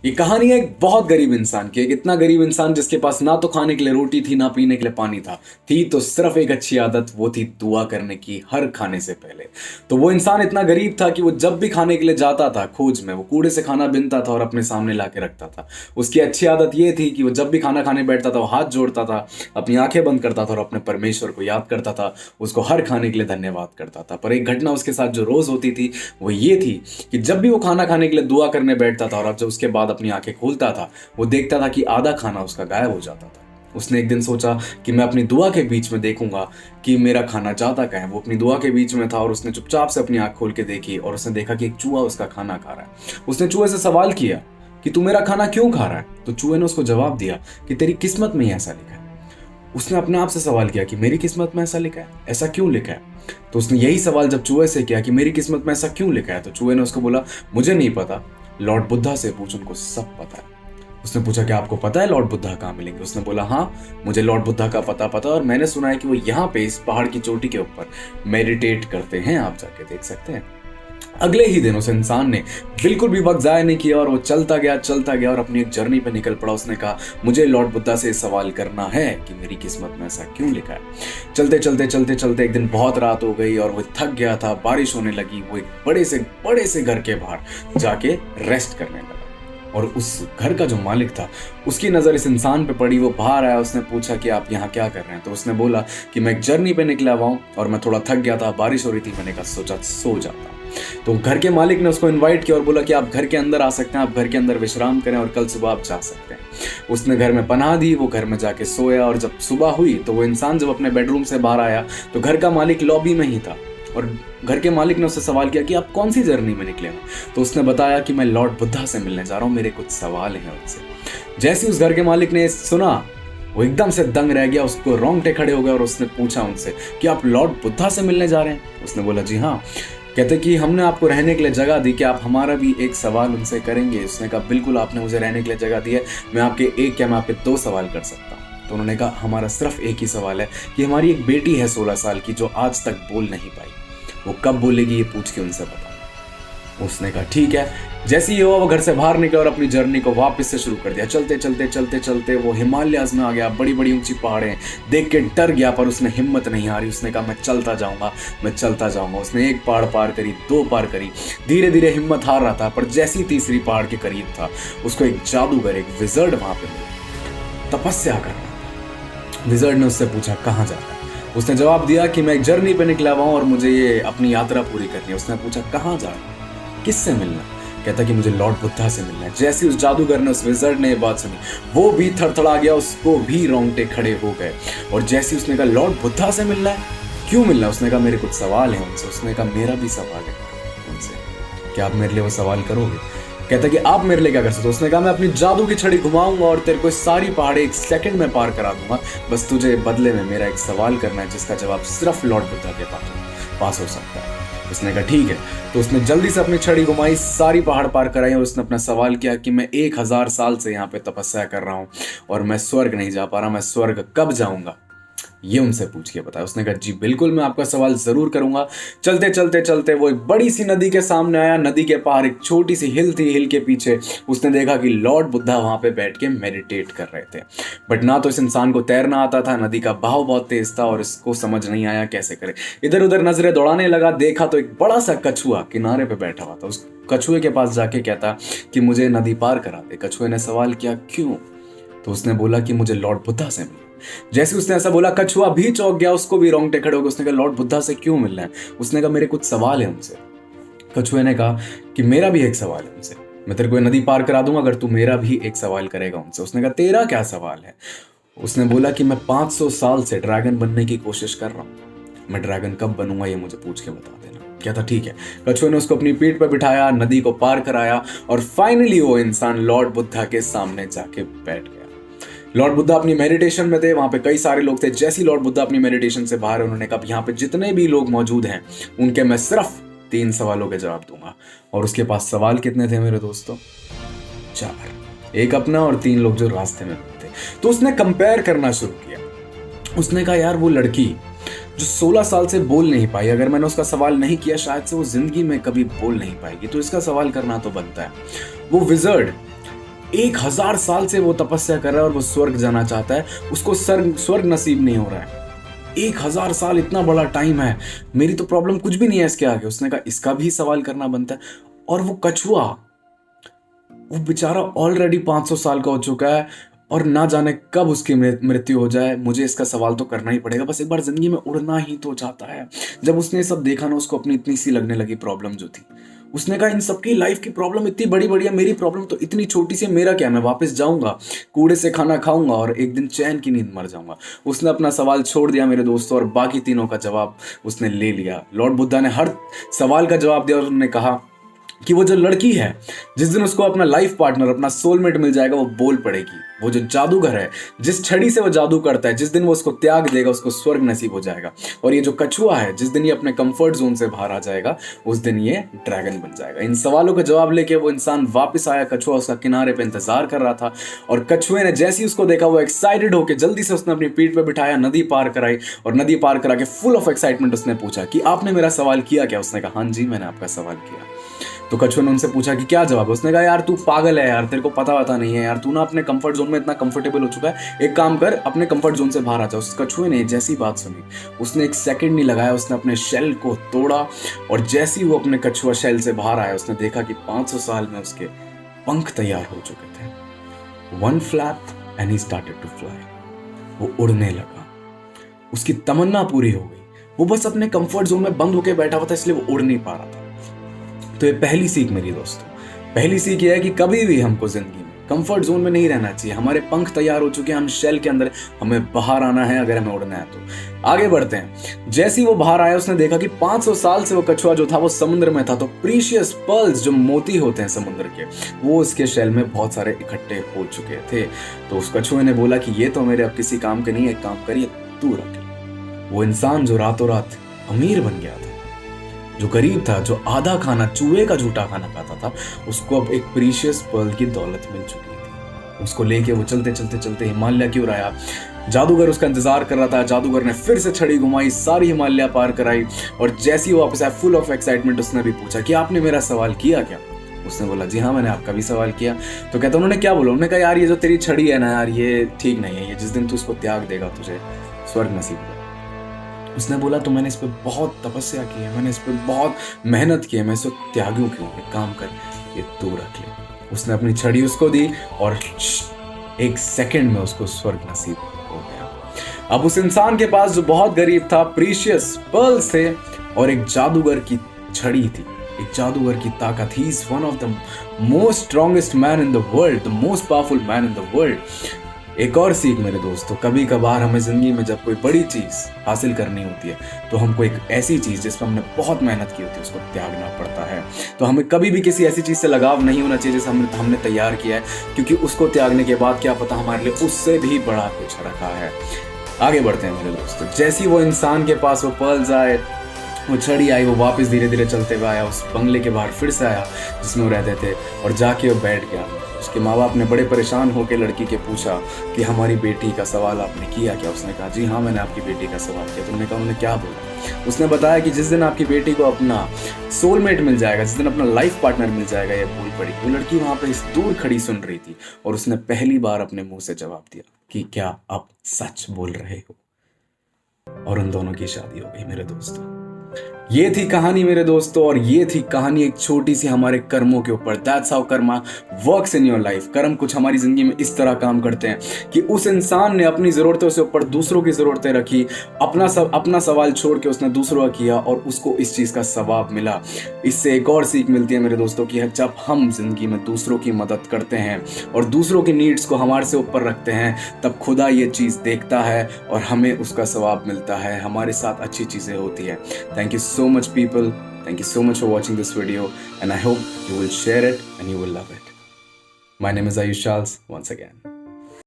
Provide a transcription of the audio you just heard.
ये कहानी है एक बहुत गरीब इंसान की। एक इतना गरीब इंसान जिसके पास ना तो खाने के लिए रोटी थी, ना पीने के लिए पानी था। थी तो सिर्फ एक अच्छी आदत, वो थी दुआ करने की हर खाने से पहले। तो वो इंसान इतना गरीब था कि वो जब भी खाने के लिए जाता था खोज में, वो कूड़े से खाना बीनता था और अपने सामने ला के रखता था। उसकी अच्छी आदत ये थी कि वो जब भी खाना खाने बैठता था वो हाथ जोड़ता था, अपनी आंखें बंद करता था और अपने परमेश्वर को याद करता था, उसको हर खाने के लिए धन्यवाद करता था। पर एक घटना उसके साथ जो रोज होती थी वो ये थी कि जब भी वो खाना खाने के लिए दुआ करने बैठता था और अब जब उसके बाद अपनी आंखें खोलता था, वो देखता था कि आधा खाना उसका गायब हो जाता था। उसने एक दिन सोचा कि मैं अपनी दुआ के बीच में देखूंगा कि मेरा खाना जाता कहाँ है। वो अपनी दुआ के बीच में था और उसने चुपचाप से अपनी आंख खोल के देखी और उसने देखा कि एक चूहा उसका खाना खा रहा है। उसने चूहे से सवाल किया कि तू मेरा खाना क्यों खा रहा है? तो चूहे ने उसको जवाब दिया कि तेरी किस्मत में ही ऐसा लिखा है। उसने अपने आप से सवाल किया कि मेरी किस्मत में ऐसा लिखा है, ऐसा क्यों लिखा है? तो उसने यही सवाल जब चूहे से किया कि मेरी किस्मत में ऐसा क्यों लिखा है, तो चूहे ने उसको बोला मुझे नहीं पता, लॉर्ड बुद्धा से पूछ, उनको सब पता है। उसने पूछा कि आपको पता है लॉर्ड बुद्धा कहाँ मिलेंगे? उसने बोला हाँ, मुझे लॉर्ड बुद्धा का पता और मैंने सुना है कि वो यहाँ पे इस पहाड़ की चोटी के ऊपर मेडिटेट करते हैं, आप जाके देख सकते हैं। अगले ही दिन उस इंसान ने बिल्कुल भी वक्त जाया नहीं किया और वो चलता गया और अपनी एक जर्नी पे निकल पड़ा। उसने कहा मुझे लॉर्ड बुद्धा से सवाल करना है कि मेरी किस्मत में ऐसा क्यों लिखा है। चलते एक दिन बहुत रात हो गई और वो थक गया था, बारिश होने लगी। वो एक बड़े से घर के बाहर जाके रेस्ट करने लगा और उस घर का जो मालिक था उसकी नज़र इस इंसान पे पड़ी। वो बाहर आया, उसने पूछा कि आप यहाँ क्या कर रहे हैं? तो उसने बोला कि मैं एक जर्नी पे निकला हुआ हूँ और मैं थोड़ा थक गया था, बारिश हो रही थी, मैंने कहा सोचा सो जाता। तो घर के मालिक ने उसको इनवाइट किया और बोला कि आप घर के अंदर आ सकते हैं, आप घर के अंदर विश्राम करें और कल सुबह आप जा सकते हैं। उसने घर में पनाह दी, वो घर में जाके सोया और जब सुबह हुई तो वो इंसान जब अपने बेडरूम से बाहर आया तो घर का मालिक लॉबी में ही था और घर के मालिक ने उससे सवाल किया कि आप कौन सी जर्नी में निकले हो? तो उसने बताया कि मैं लॉर्ड बुद्धा से मिलने जा रहा हूँ, मेरे कुछ सवाल हैं उनसे। जैसे उस घर के मालिक ने सुना वो एकदम से दंग रह गया, उसको रोंगटे खड़े हो गए और उसने पूछा उनसे कि आप लॉर्ड बुद्धा से मिलने जा रहे हैं? उसने बोला जी हाँ। कहते कि हमने आपको रहने के लिए जगह दी, कि आप हमारा भी एक सवाल उनसे करेंगे? उसने कहा बिल्कुल, आपने मुझे रहने के लिए जगह दी है, मैं आपके एक क्या मैं आप पे 2 सवाल कर सकता हूँ। तो उन्होंने कहा हमारा सिर्फ एक ही सवाल है कि हमारी एक बेटी है 16 साल की जो आज तक बोल नहीं पाई, वो कब बोलेगी ये पूछ के उनसे बताओ। उसने कहा ठीक है। जैसे ही हुआ वो घर से बाहर निकला और अपनी जर्नी को वापस से शुरू कर दिया। चलते वो हिमालयाज में आ गया। बड़ी बड़ी ऊंची पहाड़ें देख के डर गया, पर उसने हिम्मत नहीं हारी। उसने कहा मैं चलता जाऊंगा। उसने एक पहाड़ पार करी, 2 पार करी, धीरे धीरे हिम्मत हार रहा था। पर जैसी तीसरी पहाड़ के करीब था उसको एक जादूगर, एक विजर्ड वहां पे मिला, तपस्या कर रहा था। विजर्ड ने उससे पूछा कहाँ जा रहा है? उसने जवाब दिया कि मैं एक जर्नी पे निकला हुआ हूँ और मुझे ये अपनी यात्रा पूरी करनी है। उसने पूछा कहाँ जा रहा है, किससे मिलना? कहता कि मुझे लॉर्ड बुद्धा से मिलना है। जैसे उस जादूगर ने, उस विजर्ड ने ये बात सुनी, वो भी थरथरा गया, उसको भी रोंगटे खड़े हो गए। और जैसे उसने कहा लॉर्ड बुद्धा से मिलना है, क्यों मिलना है? उसने कहा मेरे कुछ सवाल हैं उनसे। उसने कहा मेरा भी सवाल है उनसे, क्या आप मेरे लिए वो सवाल करोगे? कहता कि आप मेरे लिए क्या कर सकते हो? उसने कहा मैं अपनी जादू की छड़ी घुमाऊंगा और तेरे को सारी पहाड़े 1 सेकंड में पार करा दूंगा, बस तुझे बदले में मेरा एक सवाल करना है जिसका जवाब सिर्फ लॉर्ड बुद्धा के पास हो सकता है। उसने कहा ठीक है। तो उसने जल्दी से अपनी छड़ी घुमाई, सारी पहाड़ पार कराई और उसने अपना सवाल किया कि मैं 1000 साल से यहाँ पे तपस्या कर रहा हूँ और मैं स्वर्ग नहीं जा पा रहा, मैं स्वर्ग कब जाऊंगा? ये उनसे पूछ के बताया। उसने कहा जी बिल्कुल, मैं आपका सवाल जरूर करूंगा। चलते वो एक बड़ी सी नदी के सामने आया। नदी के पार एक छोटी सी हिल थी। हिल के पीछे उसने देखा कि लॉर्ड बुद्धा वहां पे बैठ के मेडिटेट कर रहे थे। बट ना तो इस इंसान को तैरना आता था, नदी का बहाव बहुत तेज था और इसको समझ नहीं आया कैसे करे। इधर उधर नजरें दौड़ाने लगा। देखा तो एक बड़ा सा कछुआ किनारे पे बैठा हुआ था। उस कछुए के पास जाके कहता कि मुझे नदी पार करा दे। कछुए ने सवाल किया क्यों? तो उसने बोला कि मुझे लॉर्ड बुद्धा से मिलना। जैसे उसने ऐसा बोला कछुआ भी चौंक गया, उसको भी रोंगटे खड़े हो गए। उसने कहा लॉर्ड बुद्धा से क्यों मिलना है? उसने कहा मेरे कुछ सवाल है उनसे। कछुए ने कहा कि मेरा भी एक सवाल है उनसे, मैं तेरे को नदी पार करा दूंगा अगर तू मेरा भी एक सवाल करेगा उनसे। उसने कहा तेरा क्या सवाल है? उसने बोला कि मैं 500 साल से ड्रैगन बनने की कोशिश कर रहा हूँ, मैं ड्रैगन कब बनूंगा ये मुझे पूछ के बता देना। क्या था ठीक है। कछुए ने उसको अपनी पीठ पर बिठाया, नदी को पार कराया और फाइनली वो इंसान लॉर्ड बुद्धा के सामने जाके बैठ गया। लॉर्ड बुद्धा अपनी मेडिटेशन में थे, वहां पे कई सारे लोग थे। जैसे ही लॉर्ड बुद्धा अपनी मेडिटेशन से बाहर, उन्होंने कहा यहाँ पे जितने भी लोग मौजूद हैं उनके मैं सिर्फ 3 सवालों के जवाब दूंगा। और उसके पास सवाल कितने थे मेरे दोस्तों? 4, एक अपना और 3 लोग जो रास्ते में थे। तो उसने कंपेयर करना शुरू किया। उसने कहा यार वो लड़की जो 16 साल से बोल नहीं पाई, अगर मैंने उसका सवाल नहीं किया शायद से वो जिंदगी में कभी बोल नहीं पाएगी, तो इसका सवाल करना तो बनता है। वो विजर्ड 1000 साल से वो तपस्या कर रहा है और वो स्वर्ग जाना चाहता है, उसको स्वर्ग नसीब नहीं हो रहा है। 1000 साल इतना बड़ा टाइम है, मेरी तो प्रॉब्लम कुछ भी नहीं है इसके आगे। उसने कहा इसका भी सवाल करना बनता है। और वो कछुआ, वो बेचारा ऑलरेडी 500 साल का हो चुका है और ना जाने कब उसकी मृत्यु हो जाए, मुझे इसका सवाल तो करना ही पड़ेगा, बस एक बार जिंदगी में उड़ना ही तो चाहता है। जब उसने सब देखा ना, उसको अपनी इतनी सी लगने लगी प्रॉब्लम जो थी। उसने कहा इन सबकी लाइफ की प्रॉब्लम इतनी बड़ी बड़ी है, मेरी प्रॉब्लम तो इतनी छोटी सी है, मेरा क्या, मैं वापस जाऊंगा, कूड़े से खाना खाऊंगा और एक दिन चैन की नींद मर जाऊंगा। उसने अपना सवाल छोड़ दिया मेरे दोस्तों, और बाकी तीनों का जवाब उसने ले लिया। लॉर्ड बुद्धा ने हर सवाल का जवाब दिया और उन्होंने कहा कि वो जो लड़की है, जिस दिन उसको अपना लाइफ पार्टनर, अपना सोलमेट मिल जाएगा, वो बोल पड़ेगी। वो जो जादूगर है, जिस छड़ी से वो जादू करता है, जिस दिन वो उसको त्याग देगा, उसको स्वर्ग नसीब हो जाएगा। और ये जो कछुआ है, जिस दिन ये अपने कंफर्ट जोन से बाहर आ जाएगा, उस दिन ये ड्रैगन बन जाएगा। इन सवालों का जवाब लेके वो इंसान वापस आया। कछुआ उसका किनारे पे इंतजार कर रहा था, और कछुए ने जैसे ही उसको देखा, वो एक्साइटेड होकर जल्दी से उसने अपनी पीठ पे बिठाया, नदी पार कराई, और नदी पार करा के फुल ऑफ एक्साइटमेंट उसने पूछा कि आपने मेरा सवाल किया क्या? उसने कहा हाँ जी, मैंने आपका सवाल किया। तो कछुए ने उनसे पूछा कि क्या जवाब? उसने कहा यार तू पागल है यार, तेरे को पता नहीं है यार, तू ना अपने कंफर्ट जोन में इतना कंफर्टेबल हो चुका है, एक काम कर, अपने कंफर्ट जोन से बाहर आ जा। उस कछुए ने जैसी बात सुनी, उसने एक सेकंड नहीं लगाया, उसने अपने शेल को तोड़ा, और जैसे ही वो अपने कछुआ शेल से बाहर आया, उसने देखा कि 500 साल में उसके पंख तैयार हो चुके थे। One flap and he started to fly. वो उड़ने लगा, उसकी तमन्ना पूरी हो गई। वो बस अपने कंफर्ट जोन में बंद होकर बैठा हुआ था, इसलिए वो उड़ नहीं पा रहा था। तो ये पहली सीख मेरी दोस्तों, पहली सीख ये है कि कभी भी हमको जिंदगी में कंफर्ट जोन में नहीं रहना चाहिए। हमारे पंख तैयार हो चुके हैं, हम शेल के अंदर, हमें बाहर आना है अगर हमें उड़ना है तो। आगे बढ़ते हैं। जैसे ही वो बाहर आया, उसने देखा कि 500 साल से वो कछुआ जो था वो समुद्र में था। तो प्रीशियस पर्ल्स, जो मोती होते हैं समुद्र के, वो उसके शेल में बहुत सारे इकट्ठे हो चुके थे। तो उस कछुए ने बोला कि ये तो मेरे अब किसी काम के नहीं है, एक काम करिए, तू रख ले। वो इंसान जो रातों रात अमीर बन गया था, जो गरीब था, जो आधा खाना, चूहे का झूठा खाना खाता था, उसको अब एक प्रीशियस पर्ल की दौलत मिल चुकी थी। उसको लेके वो चलते चलते चलते हिमालय की ओर आया। जादूगर उसका इंतजार कर रहा था। जादूगर ने फिर से छड़ी घुमाई, सारी हिमालय पार कराई, और जैसे ही वो वापस आया फुल ऑफ एक्साइटमेंट, उसने भी पूछा कि आपने मेरा सवाल किया क्या? उसने बोला जी हाँ, मैंने आपका भी सवाल किया। तो कहता उन्होंने क्या बोला? उन्होंने कहा यार ये जो तेरी छड़ी है ना यार, ये ठीक नहीं है, ये जिस दिन तू इसको त्याग देगा तुझे स्वर्ग नसीब होगा। उसने बोला तो मैंने इस पर बहुत तपस्या की है, मैंने इस पर बहुत मेहनत की है, मैं इसको त्यागू क्यों? एक काम कर, ये तू रख ले। उसने अपनी छड़ी उसको दी, और एक सेकंड में उसको स्वर्ग नसीब हो गया। अब उस इंसान के पास, जो बहुत गरीब था, प्रीशियस पर्ल्स थे और एक जादूगर की छड़ी थी, एक जादूगर की ताकत। He is one of the most strongest man in the world, the most powerful man in the world. एक और सीख मेरे दोस्तों, कभी कभार हमें जिंदगी में जब कोई बड़ी चीज हासिल करनी होती है, तो हमको एक ऐसी चीज जिस पर हमने बहुत मेहनत की होती है, उसको त्यागना पड़ता है। तो हमें कभी भी किसी ऐसी चीज से लगाव नहीं होना चाहिए जिसे हमने तैयार किया है, क्योंकि उसको त्यागने के बाद क्या पता हमारे लिए उससे भी बड़ा कुछ रखा है। आगे बढ़ते हैं मेरे दोस्तों। जैसे ही वो इंसान के पास वो पर्ल्स आए, वो छड़ी आई, वो वापस धीरे धीरे चलते हुए आया, उस बंगले के बाहर फिर से आया जिसमें वो रहते थे, और जाके वो बैठ गया। उसके माँ बाप ने बड़े परेशान होकर लड़की के पूछा कि हमारी बेटी का सवाल आपने किया क्या? उसने कहा जी हाँ, मैंने आपकी बेटी का सवाल किया। तुमने कहा उन्होंने क्या बोला? उसने बताया कि जिस दिन आपकी बेटी को अपना सोलमेट मिल जाएगा, जिस दिन अपना लाइफ पार्टनर मिल जाएगा, ये बोल पड़ी। वो लड़की वहां पर इस दूर खड़ी सुन रही थी, और उसने पहली बार अपने मुंह से जवाब दिया कि क्या आप सच बोल रहे हो? और उन दोनों की शादी हो गई मेरे दोस्तों। ये थी कहानी मेरे दोस्तों, और ये थी कहानी एक छोटी सी हमारे कर्मों के ऊपर। That's how Karma works in your life. कर्म कुछ हमारी जिंदगी में इस तरह काम करते हैं कि उस इंसान ने अपनी जरूरतों से ऊपर दूसरों की जरूरतें रखी, अपना सवाल छोड़ के उसने दूसरों का किया, और उसको इस चीज का सवाब मिला। इससे एक और सीख मिलती है मेरे दोस्तों कि जब हम जिंदगी में दूसरों की मदद करते हैं और दूसरों की नीड्स को हमारे से ऊपर रखते हैं, तब खुदा ये चीज देखता है और हमें उसका सवाब मिलता है, हमारे साथ अच्छी चीजें होती है। Thank you so much people, thank you so much for watching this video, and I hope you will share it and you will love it. My name is Ayush Charles once again.